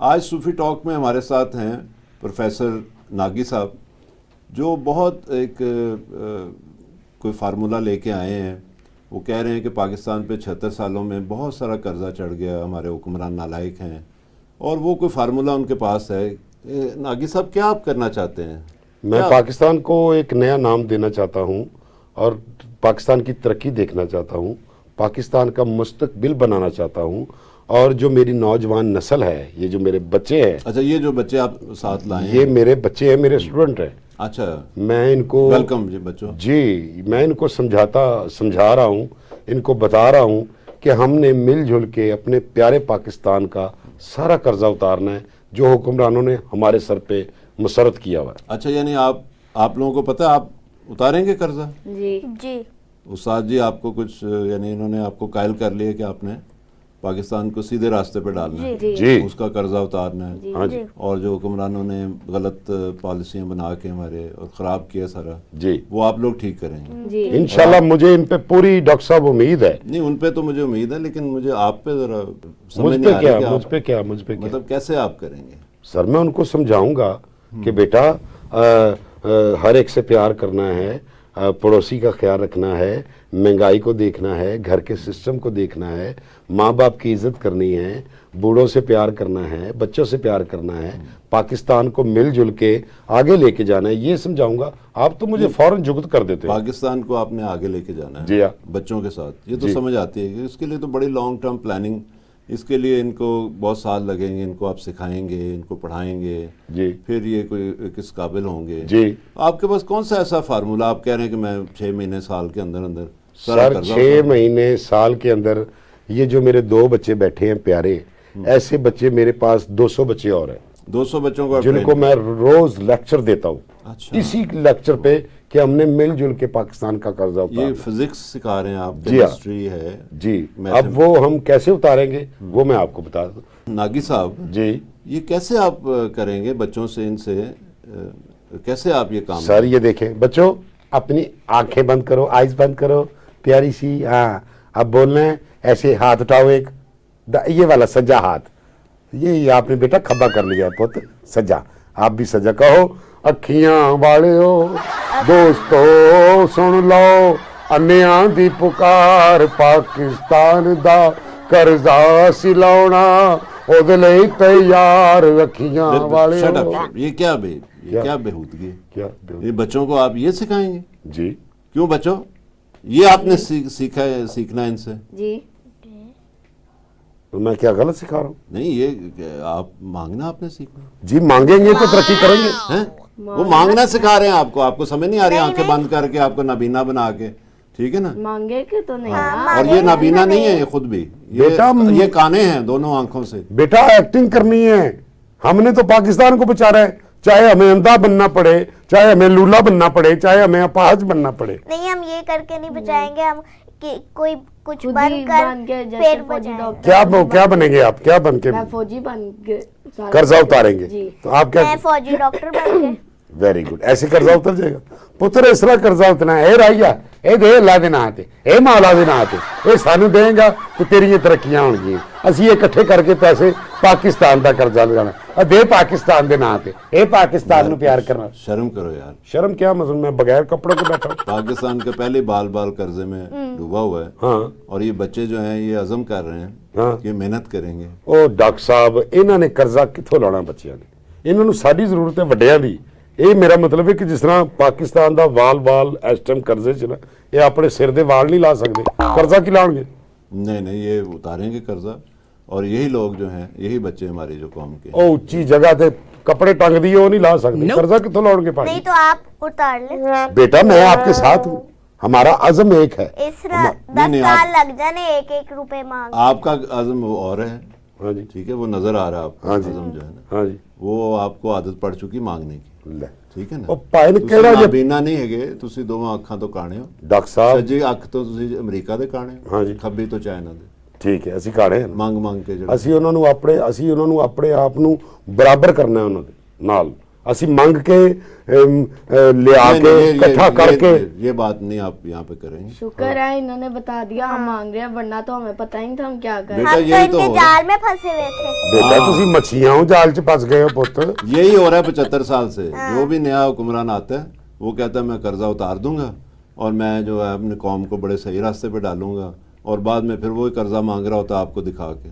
آج صوفی ٹاک میں ہمارے ساتھ ہیں پروفیسر ناگی صاحب، جو بہت ایک کوئی فارمولہ لے کے آئے ہیں. وہ کہہ رہے ہیں کہ پاکستان پہ 76 سالوں میں بہت سارا قرضہ چڑھ گیا، ہمارے حکمران نالائق ہیں، اور وہ کوئی فارمولہ ان کے پاس ہے. ناگی صاحب، کیا آپ کرنا چاہتے ہیں؟ میں پاکستان کو ایک نیا نام دینا چاہتا ہوں اور پاکستان کی ترقی دیکھنا چاہتا ہوں، پاکستان کا مستقبل بنانا چاہتا ہوں. اور جو میری نوجوان نسل ہے، یہ جو میرے بچے ہیں. اچھا، یہ جو بچے آپ ساتھ لائے ہیں یہ میرے بچے ہیں، میرے اسٹوڈنٹ ہیں. اچھا، میں ان کو ویلکم جی بچوں. جی، میں ان کو سمجھا رہا ہوں، ان کو بتا رہا ہوں کہ ہم نے مل جل کے اپنے پیارے پاکستان کا سارا قرضہ اتارنا ہے جو حکمرانوں نے ہمارے سر پہ مسرت کیا ہوا ہے. اچھا، یعنی آپ لوگوں کو پتہ ہے آپ اتاریں گے قرضہ؟ جی جی. استاد جی، آپ کو کچھ یعنی انہوں نے آپ کو قائل کر لیا کہ آپ نے پاکستان کو سیدھے راستے پہ ڈالنا ہے، جی، اس کا قرضہ اتارنا ہے. ہاں جی. اور جو حکمرانوں نے غلط پالیسیاں بنا کے ہمارے اور خراب کیا سارا، جی، وہ آپ لوگ ٹھیک کریں گے جی انشاءاللہ. مجھے ان پہ پوری ڈاکٹر صاحب امید ہے. نہیں، ان پہ تو مجھے امید ہے، لیکن مجے آپ پہ ذرا سمجھ مجھ نہیں پہ آ کیا رہی کہ مجھ پہ کیا مجھ پہ کیا مطلب کیسے آپ کریں گے؟ سر، میں ان کو سمجھاؤں گا کہ بیٹا ہر ایک سے پیار کرنا ہے، پڑوسی کا خیال رکھنا ہے، مہنگائی کو دیکھنا ہے، گھر کے سسٹم کو دیکھنا ہے، ماں باپ کی عزت کرنی ہے، بوڑھوں سے پیار کرنا ہے، بچوں سے پیار کرنا ہے، پاکستان کو مل جل کے آگے لے کے جانا ہے. یہ سمجھاؤں گا. آپ تو مجھے فوراً جگت کر دیتے ہیں. پاکستان کو آپ نے آگے لے کے جانا ہے جی ہاں، بچوں کے ساتھ. یہ تو سمجھ آتی ہے کہ اس کے لیے تو بڑی لانگ ٹرم پلاننگ، اس کے لیے ان کو بہت سال لگیں گے. ان کو آپ سکھائیں گے، ان کو پڑھائیں گے، جی، پھر یہ کوئی کس قابل ہوں گے. جی. آپ کے پاس کون سا ایسا فارمولہ آپ کہہ رہے ہیں کہ میں 6 مہینے سال کے اندر سر 6 مہینے سال کے اندر یہ جو میرے 2 بچے بیٹھے ہیں پیارے، ایسے بچے میرے پاس 200 بچے اور ہیں 200 بچوں کو جن کو میں روز لیکچر دیتا ہوں. اچھا، اسی لیکچر پہ کہ ہم نے مل جل کے پاکستان کا قرضہ اتارنا. یہ فزکس سکھا رہے ہیں آپ؟ جی ہاں. کیمسٹری ہے؟ جی. اب وہ ہم کیسے اتاریں گے وہ میں آپ کو بتا دوں. ناگی صاحب جی، یہ کیسے آپ کریں گے بچوں سے؟ ان سے کیسے آپ یہ کام سر یہ دیکھیں بچوں، اپنی آنکھیں بند کرو، آئیز بند کرو، پیاری سی. ہاں، اب بولنا ہے ایسے. ہاتھ اٹھاؤ، ایک یہ والا سجا ہاتھ. یہ آپ نے بیٹا کھبا کر لیا پوت. سجا، آپ بھی سجا کہو. اکھیاں والے ہو دوستو سن لو، انیاں دی پکار، پاکستان دا قرضہ سلاونا اودے لئی تیار. اکھیاں والے ہو. یہ کیا بےہودگی؟ کیا یہ بچوں کو آپ یہ سکھائیں گے؟ جی. کیوں بچوں؟ یہ آپ نے سیکھنا ہے ان سے؟ جی. تو میں کیا غلط سکھا رہا ہوں؟ نہیں، یہ آپ مانگنا آپ نے سیکھنا. جی، مانگیں گے تو ترقی کریں گے. وہ مانگنا سکھا رہے ہیں آپ کو سمجھ نہیں آ رہی؟ آنکھیں بند کر کے آپ کو نابینا بنا کے، ٹھیک ہے نا؟ مانگے کہ تو نہیں. اور یہ نابینا نہیں ہے، یہ خود بھی یہ کانے ہیں دونوں آنکھوں سے. بیٹا ایکٹنگ کرنی ہے. ہم نے تو پاکستان کو بچا رہا ہے، چاہے ہمیں اندھا بننا پڑے، چاہے ہمیں لولا بننا پڑے، چاہے ہمیں اپاہج بننا پڑے. نہیں، ہم یہ کر کے نہیں بچائیں گے. ہم کوئی کچھ بن کر پھر بچائیں. کیا بنیں گے آپ؟ کیا بن کے میں فوجی بن کے قرضہ اتاریں گے؟ تو آپ کیا؟ میں فوجی ڈاکٹر بن کے. Very good. ایسے قرضہ اتر جائے گا پتر. اس طرح قرضہ اتنا ہے. اے رائیا، اے دے اللہ دے نام تے، اے مولا دے نام تے، اے سانو دیں گا تو تیری ترقیاں ہون گی. اسی اکٹھے کر کے پیسے پاکستان دا قرضہ لگانا. دے پاکستان دے نام تے، اے پاکستان نو پیار کرنا. شرم کرو یار. شرم کیا؟ مثلا میں بغیر کپڑوں کے بیٹھا ہوں. پاکستان کا پہلے بال قرضے میں ڈوبا ہوا ہے. ہاں. اور یہ بچے جو ہیں یہ عزم کر رہے ہیں کہ محنت کریں گے. او ڈاکٹر صاحب، انہوں نے قرضہ کتوں لانا بچیاں نے؟ انہوں نے ساری ضرورت ہے وڈیاں دی. یہ میرا مطلب ہے کہ جس طرح پاکستان دا وال اس ٹائم قرضے چلا، یہ اپنے سر دے وال نہیں لا سکتے. قرضہ کی لان گے؟ نہیں، یہ اتاریں گے قرضہ. اور یہی لوگ جو ہیں، یہی بچے ہماری جو قوم کے او اونچی جگہ تے کپڑے ٹنگ دیے وہ نہیں لا سکتے. قرضہ کتوں لاؤ گے؟ نہیں تو آپ اتار لیں. بیٹا میں آپ کے ساتھ ہوں، ہمارا عزم ایک ہے. اس طرح 10 سال لگ جانے 1 روپے مانگ. آپ کا عزم وہ اور ہے. ہاں جی، ٹھیک ہے، وہ نظر آ رہا ہے آپ کا عزم جو ہے نا. ہاں جی. وہ آپ کو عادت پڑ چکی مانگنے کی. ٹھیک ہے نا؟ نابینا نہیں ہے، تسی دونوں اکھاں تو کانے ہو. ڈاکٹر صاحب سجی اکھ تو تسی امریکہ دے کانے ہو. ہاں جی. کھبی تو چائنا دے. ٹھیک ہے، اسی کانے ہیں مانگ کے اسی انہوں نے اپنے آپ نو برابر کرنا ہے انہوں دے نال. اسی منگ کے لے آ کے اکٹھا کر کے یہ بات نہیں آپ یہاں پہ کریں گے. شکر ہے انہوں نے بتا دیا ہم مانگ رہے ہیں, ورنہ تو ہمیں پتہ ہی نہیں تھا ہم کیا کریں. بیٹا ہم تو یہی ان تو کے ہو رہا جال میں پھنسے ہوئے تھے. بیٹا تسی مچھیاں ہو جال چ پھس گئے ہو پت. یہی ہو رہا ہے 75 سال سے. جو بھی نیا حکمران آتا ہے وہ کہتا ہے میں قرضہ اتار دوں گا اور میں جو ہے اپنی قوم کو بڑے صحیح راستے پہ ڈالوں گا, اور بعد میں پھر وہی قرضہ مانگ رہا ہوتا ہے آپ کو دکھا کے.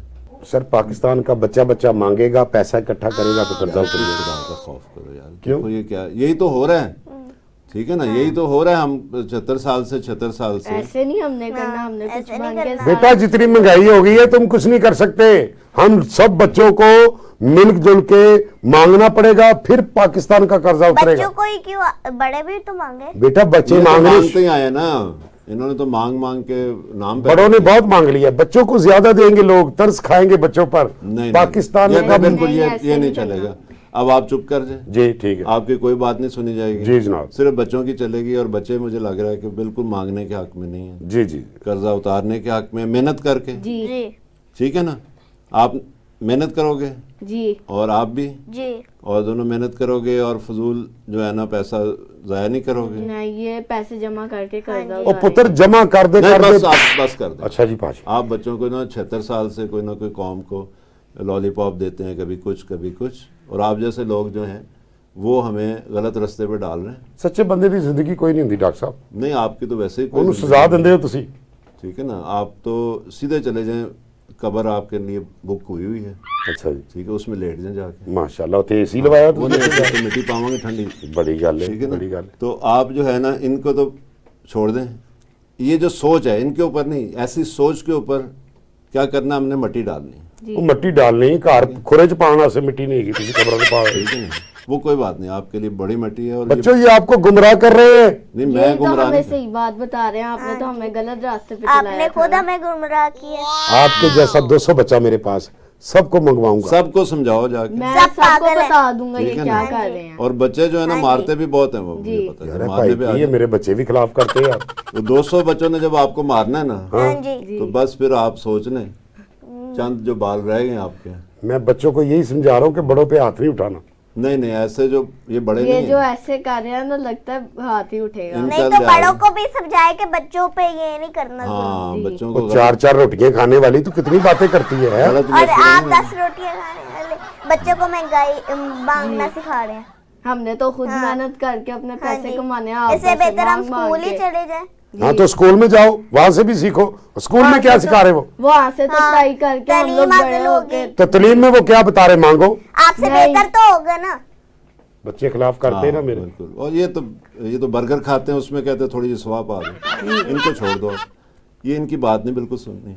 سر پاکستان کا بچہ مانگے گا, پیسہ اکٹھا کرے گا تو قرضہ اترے گا. خدا کا خوف کرو یار. کیوں؟ دیکھو یہ کیا, یہی تو ہو رہا ہے. ٹھیک ہے نا, یہی تو ہو رہا ہے. ہم 76 سال سے ایسے نہیں ہم نے کرنا, ہم نے کچھ بن کے بیٹا جتنی مہنگائی ہو گئی ہے تم کچھ نہیں کر سکتے. ہم سب بچوں کو مل جل کے مانگنا پڑے گا, پھر پاکستان کا قرضہ اترے گا. بچوں کو ہی کیوں, بڑے بھی تو مانگے. بیٹا بچے یہ تو مانگنے مانگتے ہی آئے نا, انہوں نے تو مانگ کے نام پہ بڑوں نے بہت مانگ لیا. بچوں کو زیادہ دیں گے, لوگ ترس کھائیں گے بچوں پر. نہیں پاکستان یہ کا بالکل نہیں، ایسے یہ نہیں نہیں چلے گا. اب آپ چپ کر جائیں, جی ٹھیک ہے. آپ کی کوئی بات نہیں سنی جائے گی. جی جناب. صرف بچوں کی چلے گی, اور بچے مجھے لگ رہا ہے کہ بالکل مانگنے کے حق میں نہیں ہیں. جی جی قرضہ اتارنے کے حق میں, محنت کر کے. جی جی ٹھیک ہے نا, آپ محنت کرو گے جی اور آپ بھی, جی اور دونوں محنت کرو گے, اور فضول جو ہے نا پیسہ ضائع نہیں کرو گے. نہیں, یہ پیسے جمع کر کے قرضہ او پتر جمع کر دے نہیں, کر بس دے. آپ بس کر دیں. اچھا جی پاش. آپ بچوں کو نا 76 سال سے کوئی نہ کوئی قوم کو لالی پاپ دیتے ہیں, کبھی کچھ, اور آپ جیسے لوگ جو ہیں وہ ہمیں غلط رستے پہ ڈال رہے ہیں. سچے بندے دی زندگی کوئی نہیں ہوندی ڈاکٹر صاحب. نہیں, آپ کی تو ویسے ہی انہوں کوئی سزا دندے ہو تسی. ٹھیک ہے نا, آپ تو سیدھے چلے جائیں, قبر آپ کے لیے بک ہوئی ہے. اچھا جی ٹھیک ہے, اس میں لیٹ جائیں جا کے. ماشاءاللہ تے اسی لوایا وہ تو نہیں ایسے تو مٹی پاؤں گے ٹھنڈی. بڑی گل ٹھیک ہے, ہے نا, بڑی گل. تو آپ جو ہے نا ان کو تو چھوڑ دیں. یہ جو سوچ ہے ان کے اوپر نہیں, ایسی سوچ کے اوپر کیا کرنا, ہم نے مٹی ڈالنی. وہ مٹی ڈالنی گھر کھرے چ پانا سے مٹی نہیں گی تسی قبر پا. ٹھیک ہے نا, وہ کوئی بات نہیں, آپ کے لیے بڑی مٹی ہے. اور بچوں یہ آپ کو گمراہ کر رہے ہیں. نہیں, میں یہ تو گمراہ ہمیں نہیں. صحیح بات بتا رہے ہیں, آپ نے تو ہمیں غلط راستے پہ آپ نے چلایا خود تھا. ہمیں گمراہ کیا. آپ کے جیسا 200 بچہ میرے پاس, سب کو منگواؤں گا. سب کو سمجھاؤ جا کے. میں سب سب کو پاگل ہیں. بتا دوں گا ٹھیک یہ ہے کیا نا. کر رہے ہیں. اور بچے جو ہے نا مارتے بھی بہت ہیں, وہ مجھے پتا ہے. یار مارنے بھائی پہ آ یہ جائیں. میرے بچے بھی خلاف کرتے ہیں. وہ 200 بچوں نے جب آپ کو مارنا ہے نا, ہاں جی, تو بس پھر آپ سوچ لیں, چند جو بال رہ گئے آپ کے. میں بچوں کو یہی سمجھا رہا ہوں کہ بڑوں پہ ہاتھ نہیں اٹھانا. نہیں, ایسے جو یہ بڑے یہ نہیں جو ہیں. ایسے کر رہے ہیں نا, لگتا ہے ہاتھ ہی اٹھے گا. ان نہیں کا تو لحاظ- بڑوں کو بھی سمجھائے کہ بچوں پہ یہ نہیں کرنا. ہاں, جی. بچوں کو وہ 4 روٹیاں کھانے والی تو کتنی باتیں کرتی ہے. غلط اور میسج آپ نہیں 10 روٹیاں کھانے والے بچوں کو مہنگائی مانگنا سکھا رہے ہیں. ہم نے تو خود محنت کر کے اپنے ہاں پیسے جی. کمانے ہیں, اس سے بہتر ہم اسکول ہی چلے جائیں. ہاں تو اسکول میں جاؤ, وہاں سے بھی سیکھو. اسکول میں کیا سکھا رہے وہ؟ وہاں سے تو پڑھائی کر کے ہم لوگ تعلیم بڑے حاصل ہو ہوگی. کے. تو تعلیم میں وہ کیا بتا رہے, مانگو. آپ سے بہتر تو ہوگا نا. بچے خلاف کرتے ہیں نا میرے. بالکل. اور یہ تو برگر کھاتے ہیں, اس میں کہتے ہیں تھوڑی سی سواب آ جائے. ان کو چھوڑ دو, یہ ان کی بات نہیں بالکل سننی.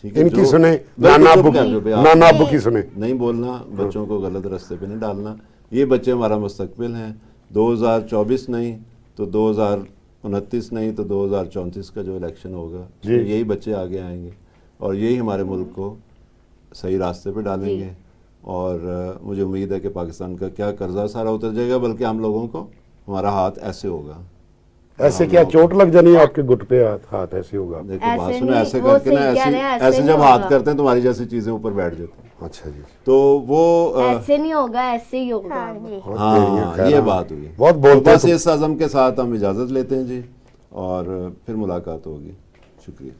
ٹھیک ہے, ان کی جو- سنیں, بالکل نانا چپ ابو کر کی, دو بھائی, آپ نانا ابو کی سنیں. نہیں بولنا, بچوں کو غلط راستے پہ نہیں ڈالنا. یہ بچے ہمارا مستقبل ہیں. 2024 نہیں تو 2029 نہیں تو 2034 کا جو الیکشن ہوگا, جی. یہی بچے آگے آئیں گے اور یہی ہمارے ملک کو صحیح راستے پہ ڈالیں گے. اور مجھے امید ہے کہ پاکستان کا کیا قرضہ سارا اتر جائے گا, بلکہ ہم لوگوں کو ہمارا ہاتھ ایسے ہوگا. ایسے کیا چوٹ لگ جانی ہے آپ کے گھٹ پہ, ہاتھ ایسے ہوگا. دیکھو ایسے بات سنو, نہیں, ایسے وہ کر کے نا, صحیح کہہ رہے ہیں, ایسے ایسے جب نہیں ہاتھ ہوگا. کرتے ہیں تمہاری جیسی چیزیں اوپر بیٹھ جاتی ہیں. اچھا جی, تو وہ ایسے نہیں ہوگا, ایسے ہی ہوگا. ہاں جی. ہاں, یہ بات ہوئی. بہت تو بولتے بس ہیں. اس عزم کے ساتھ ہم اجازت لیتے ہیں جی, اور پھر ملاقات ہوگی. شکریہ.